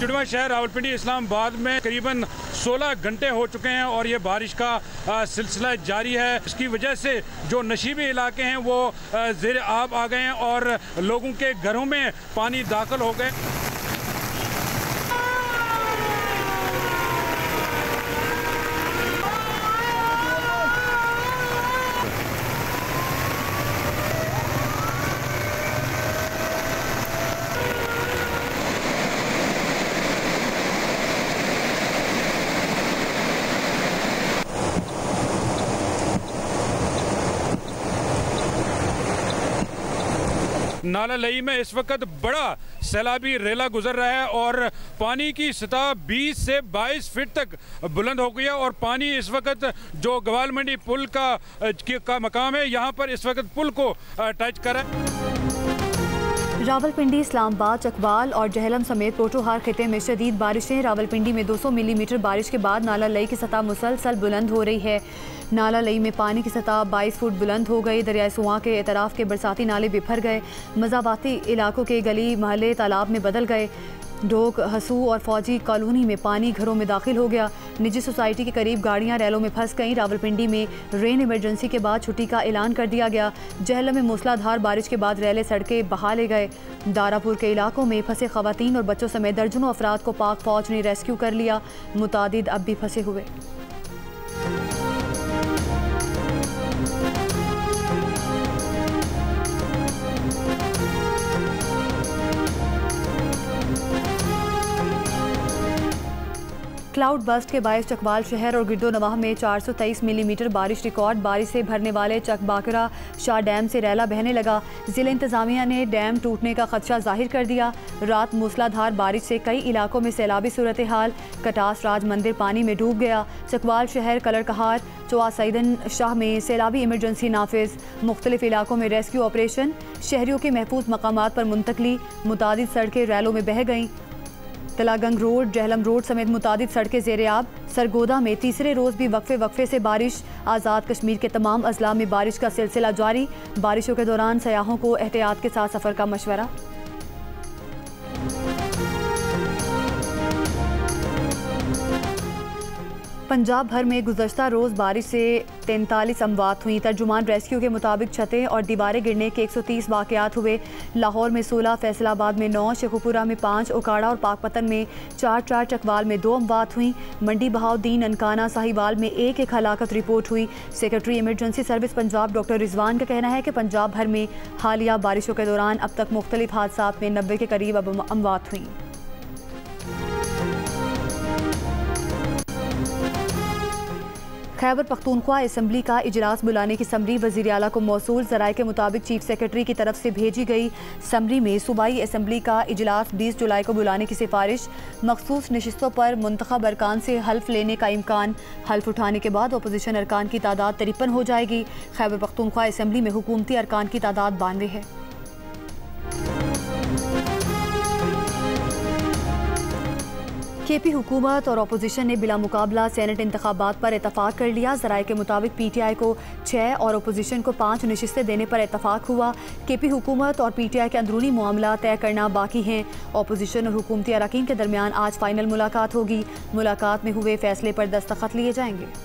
जुड़वा शहर रावलपिंडी इस्लामाबाद में करीबन 16 घंटे हो चुके हैं और ये बारिश का सिलसिला जारी है। इसकी वजह से जो नशीबी इलाके हैं वो ज़ेर आब आ गए हैं और लोगों के घरों में पानी दाखिल हो गए। नाला लई में इस वक्त बड़ा सैलाबी रेला गुजर रहा है और पानी की सतह 20 से 22 फीट तक बुलंद हो गई है और पानी इस वक्त जो गवाल मंडी पुल का मकाम है, यहाँ पर इस वक्त पुल को टच कर रहा है। रावलपिंडी, इस्लामाबाद, चकवाल और जहलम समेत पोटोहार खिते में शदीद बारिशें। रावलपिंडी में 200 मिलीमीटर बारिश के बाद नाला लई की सतह मुसलसल बुलंद हो रही है। नाला लई में पानी की सतह 22 फुट बुलंद हो गई। दरियाए सुआ के एतराफ़ के बरसाती नाले बिफर गए। मज़ाबाती इलाकों के गली महल्ले तालाब में बदल गए। डोक, हसू और फौजी कॉलोनी में पानी घरों में दाखिल हो गया। निजी सोसाइटी के करीब गाड़ियां रैलों में फंस गईं। रावलपिंडी में रेन इमरजेंसी के बाद छुट्टी का ऐलान कर दिया गया। जहलम में मूसलाधार बारिश के बाद रेले सड़कें बहा ले गए। दारापुर के इलाकों में फंसे खवातीन और बच्चों समेत दर्जनों अफराद को पाक फौज ने रेस्क्यू कर लिया। मुतादिद अब भी फंसे हुए। क्लाउड बस्ट के बायस चकवाल शहर और गिरदो नवाह में 423 मिलीमीटर बारिश रिकॉर्ड। बारिश से भरने वाले चक बाकरा शाह डैम से रैला बहने लगा। जिला इंतजामिया ने डैम टूटने का खदशा जाहिर कर दिया। रात मूसलाधार बारिश से कई इलाकों में सैलाबी सूरत हाल। कटास राज मंदिर पानी में डूब गया। चकवाल शहर, कलरकहार, चौआ सईदन शाह में सैलाबी इमरजेंसी नाफिज। मुख्तलिफ इलाकों में रेस्क्यू ऑपरेशन। शहरियों के महफूज मकामात पर मुंतकली। मुतादिद सड़कें रैलों में बह गईं। तलागंग रोड, जहलम रोड समेत मुतादिद सड़कें ज़ेर-ए-आब। सरगोदा में तीसरे रोज़ भी वक्फे से बारिश। आज़ाद कश्मीर के तमाम अजला में बारिश का सिलसिला जारी। बारिशों के दौरान सयाहों को एहतियात के साथ सफ़र का मशवरा। पंजाब भर में गुज़श्ता रोज़ बारिश से 43 अमवात हुई। तर्जुमान रेस्क्यू के मुताबिक छतें और दीवारें गिरने के 130 वाक़यात हुए। लाहौर में 16, फैसलाबाद में 9, शेखुपुरा में 5, उकाड़ा और पाकपतन में 4, चकवाल में 2 अमवात हुई। मंडी बहाउद्दीन, ननकाना, साहिवाल में एक हलाकत रिपोर्ट हुई। Secretary emergency service Punjab doctor Rizwan का कहना है कि पंजाब भर में हालिया बारिशों के दौरान अब तक मुख्तलिफ हादसात में 90 के करीब अमवात हुई। खैबर पख्तूनख्वा असम्बली का इजलास बुलाने की समरी वज़ीर आला को मौसूल। ज़राए के मुताबिक चीफ सेक्रेटरी की तरफ से भेजी गई समरी में सूबाई असम्बली का इजलास 20 जुलाई को बुलाने की सिफारिश। मखसूस नशिस्तों पर मुंतखब अरकान से हल्फ लेने का इम्कान। हल्फ उठाने के बाद अपोजिशन अरकान की तादाद 53 हो जाएगी। खैबर पख्तूनख्वा असम्बली में हुकूमती अरकान की तादाद 92 है। केपी हुकूमत और अपोजिशन ने बिला मुकाबला सेनेट इंतखाबात पर इतफाक कर लिया। ज़राए के मुताबिक PTI को 6 और अपोजिशन को 5 नशिस्तें देने पर इतफाक हुआ। केपी हुकूमत और PTI के अंदरूनी मामला तय करना बाकी हैं। अपोजिशन और हुकूमती अरकान के दरमियान आज फाइनल मुलाकात होगी। मुलाकात में हुए फैसले पर दस्तखत लिए जाएंगे।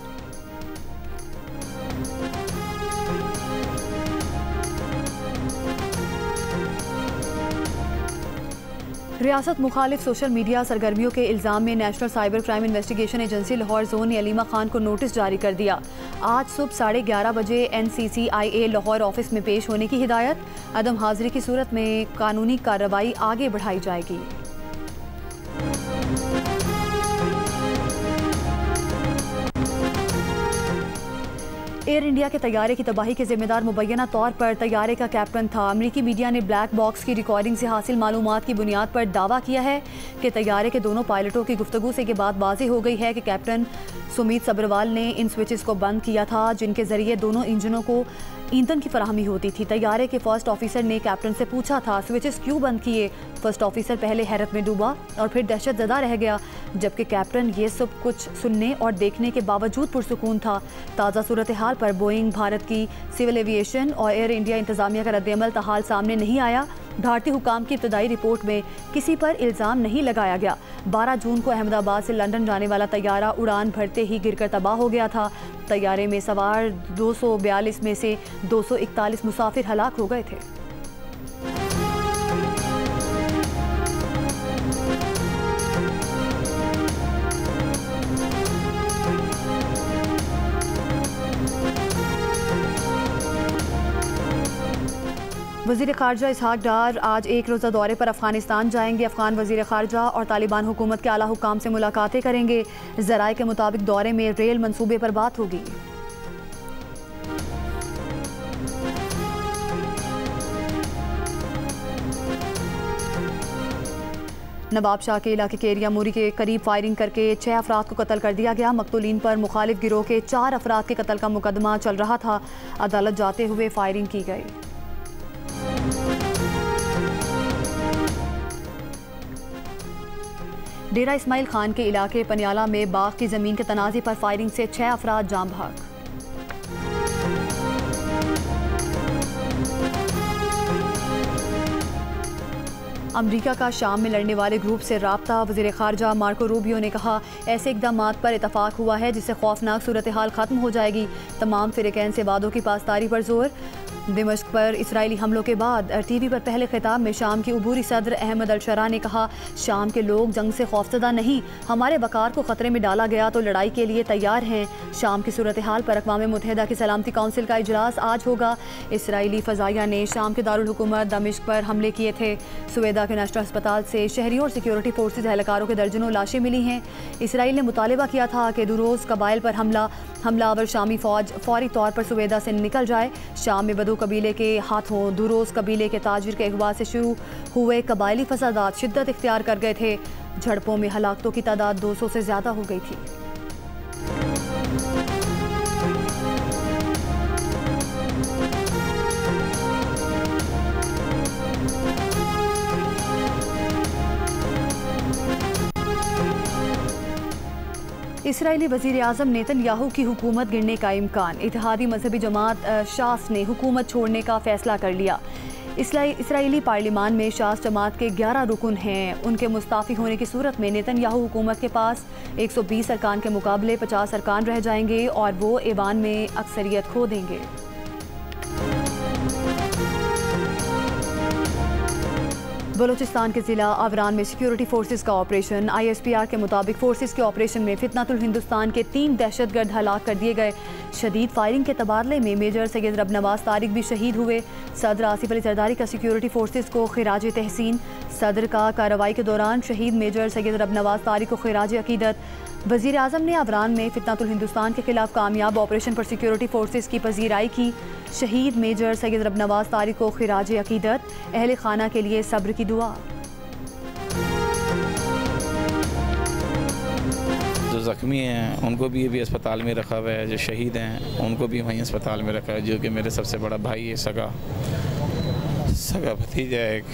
रियासत मुखालिफ सोशल मीडिया सरगर्मियों के इल्ज़ाम में national cyber crime investigation agency Lahore zone ने अलीमा खान को नोटिस जारी कर दिया। आज सुबह 11:30 बजे NCCIA लाहौर ऑफिस में पेश होने की हिदायत। अदम हाजिरी की सूरत में कानूनी कार्रवाई आगे बढ़ाई जाएगी। एयर इंडिया के तैयारे की तबाही के जिम्मेदार मुबैना तौर पर तैयारे का कैप्टन था। अमरीकी मीडिया ने ब्लैक बॉक्स की रिकॉर्डिंग से हासिल मालूमात की बुनियाद पर दावा किया है कि तैयारे के दोनों पायलटों की गुफ्तगू से ये बात वाज़ेह हो गई है कि कैप्टन सुमीत सब्रवाल ने इन स्विचेस को बंद किया था जिनके ज़रिए दोनों इंजनों को ईंधन की फराहमी होती थी। तैयारे के फर्स्ट ऑफिसर ने कैप्टन से पूछा था स्विचेस क्यों बंद किए। फर्स्ट ऑफिसर पहले हैरत में डूबा और फिर दहशत ज़दा रह गया, जबकि कैप्टन ये सब कुछ सुनने और देखने के बावजूद पुरसुकून था। ताज़ा सूरत हाल पर बोइंग, भारत की सिविल एविएशन और एयर इंडिया इंतजामिया का रद्दअमल ताहाल सामने नहीं आया। भारतीय हुकाम की इब्तदाई रिपोर्ट में किसी पर इल्ज़ाम नहीं लगाया गया। 12 जून को अहमदाबाद से लंदन जाने वाला तैयारा उड़ान भरते ही गिरकर तबाह हो गया था। तैयारे में सवार 242 में से 241 मुसाफिर हलाक हो गए थे। वज़ीर ख़ारजा इसहाक डार आज एक रोज़ा दौरे पर अफ़गानिस्तान जाएंगे। अफ़गान वज़ीर ख़ारजा और तालिबान हुकूमत के आला हुकाम से मुलाकातें करेंगे। ज़राए के मुताबिक दौरे में रेल मंसूबे पर बात होगी। नवाब शाह के इलाके के एरिया मूरी के करीब फायरिंग करके 6 अफराद को कत्ल कर दिया गया। मकतूलीन पर मुखालिफ गिरोह के 4 अफराद के कत्ल का मुकदमा चल रहा था। अदालत जाते हुए फायरिंग की गई। डेरा इस्माइल खान के इलाके पनियाला में बाग की ज़मीन के तनाज़े पर फायरिंग से 6 अफराद जाम भाग। अमरीका का शाम में लड़ने वाले ग्रुप से राब्ता। वज़ीर ख़ारजा मार्को रूबियो ने कहा, ऐसे इक़दामात पर इतफ़ाक़ हुआ है जिससे खौफनाक सूरत हाल ख़त्म हो जाएगी। तमाम फ़िरक़ैन से वादों की पासदारी पर जोर। दिमश्क पर इसराइली हमलों के बाद टीवी पर पहले खिताब में शाम के अबूरी सदर अहमद अल-शरा ने कहा, शाम के लोग जंग से खौफज़दा नहीं, हमारे वक़ार को ख़तरे में डाला गया तो लड़ाई के लिए तैयार हैं। शाम की सूरत हाल पर अक़वाम मुत्तहिदा की सलामती काउंसिल का इजलास आज होगा। इसराइली फ़ज़ाइया ने शाम के दारुल हुकूमत दमिश्क पर हमले किए थे। सुवेदा के नेशनल अस्पताल से शहरियों और सिक्योरिटी फोर्सेज एहलकारों के दर्जनों लाशें मिली हैं। इसराइल ने मुतालिबा किया था कि दुरोज़ कबाइल पर हमलावर शामी फ़ौज फौरी तौर पर सुवेदा से निकल जाए। शाम में बदू कबीले के हाथों दुरोज़ कबीले के ताजिर के अगवा से शुरू हुए कबायली फसादात शिद्दत इख्तियार कर गए थे। झड़पों में हलाकतों की तादाद 200 से ज़्यादा हो गई थी। इसराइली वज़ीर आज़म नेतन्याहू की हुकूमत गिरने का इम्कान। इत्तेहादी मजहबी जमात शास ने हुकूमत छोड़ने का फैसला कर लिया। इसराइली पार्लियामान में शास जमात के 11 रुकन हैं। उनके मुस्ताफ़ी होने की सूरत में नेतन्याहू हुकूमत के पास 120 अरकान के मुकाबले 50 अरकान रह जाएंगे और वो ऐवान में अक्सरियत खो देंगे। बलूचिस्तान के ज़िला आवरान में सिक्योरिटी फोर्सेस का ऑपरेशन। ISPR के मुताबिक फोर्सेस के ऑपरेशन में फितनातुल हिंदुस्तान के 3 दहशतगर्द हलाक कर दिए गए। शदीद फायरिंग के तबादले में मेजर सैयद रब नवाज तारिक भी शहीद हुए। सदर आसिफ अली जरदारी का सिक्योरिटी फोर्सेस को खिराज तहसीन। सदर का कार्रवाई के दौरान शहीद मेजर सैयद रब नवाज तारिक को खिराज अकीदत। वज़ीर आज़म ने आवरान में फितनातुल हिंदुस्तान के खिलाफ कामयाब ऑपरेशन पर सिक्योरिटी फोर्सेस की पजीराई की। शहीद मेजर सैयद रब नवाज तारिक को खिराज अकीदत। अहले खाना के लिए सब्र की दुआ। जो ज़ख्मी हैं उनको भी अभी अस्पताल में रखा हुआ है। जो शहीद हैं उनको भी वहीं अस्पताल में रखा है, जो कि मेरे सबसे बड़ा भाई है, सगा भतीजा है एक,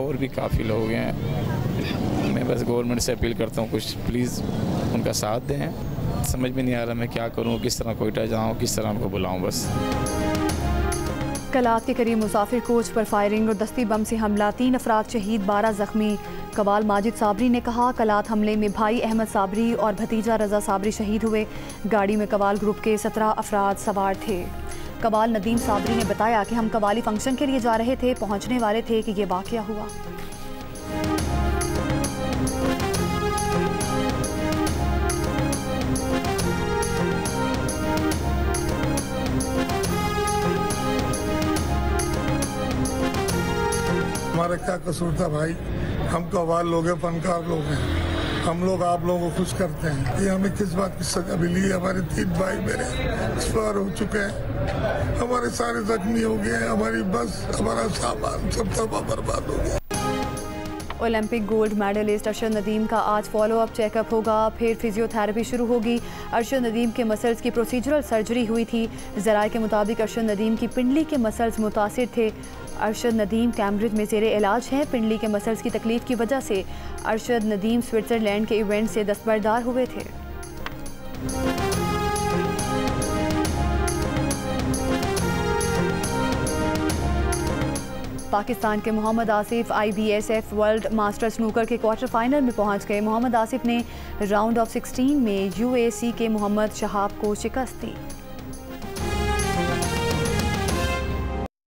और भी काफ़ी लोग हैं। मैं बस गवर्नमेंट से अपील करता हूँ कुछ प्लीज़ उनका साथ दें। समझ में नहीं आ रहा मैं क्या करूँ, किस तरह कोयटा जाऊँ, किस तरह उनको बुलाऊँ। बस कलात के करीब मुसाफिर कोच पर फायरिंग और दस्ती बम से हमला, 3 अफराद शहीद, 12 जख्मी। कवाल माजिद साबरी ने कहा, कलात हमले में भाई अहमद साबरी और भतीजा रजा साबरी शहीद हुए। गाड़ी में कवाल ग्रुप के 17 अफराद सवार थे। कवाल नदीम साबरी ने बताया कि हम कवाली फंक्शन के लिए जा रहे थे, पहुंचने वाले थे कि ये वाक़या हुआ। हमारा क्या कसूर था भाई, हम कव्वाल लोग हैं, फनकार लोग हैं, हम लोग आप लोगों को खुश करते हैं। ये हमें किस बात की सजा मिली? हमारे 3 भाई मेरे एक्सपायर हो चुके हैं, हमारे सारे जख्मी हो गए हैं, हमारी बस हमारा सामान सब तबाह बर्बाद हो गया। Olympic gold medalist Arshad Nadeem का आज फॉलोअप चेकअप होगा, फिर फिजियोथेरेपी शुरू होगी। अरशद नदीम के मसल्स की प्रोसीजरल सर्जरी हुई थी। ज़राए के मुताबिक अरशद नदीम की पिंडली के मसल्स मुतासिर थे। अरशद नदीम कैम्ब्रिज में ज़ेरे इलाज हैं। पिंडली के मसल्स की तकलीफ की वजह से अरशद नदीम स्विट्ज़रलैंड के इवेंट से दस्तबरदार हुए थे। पाकिस्तान के Mohammad Asif IBSF world master snooker के क्वार्टर फाइनल में पहुंच गए। मोहम्मद आसिफ ने राउंड ऑफ 16 में UAC के मोहम्मद शहाब को शिकस्त दी।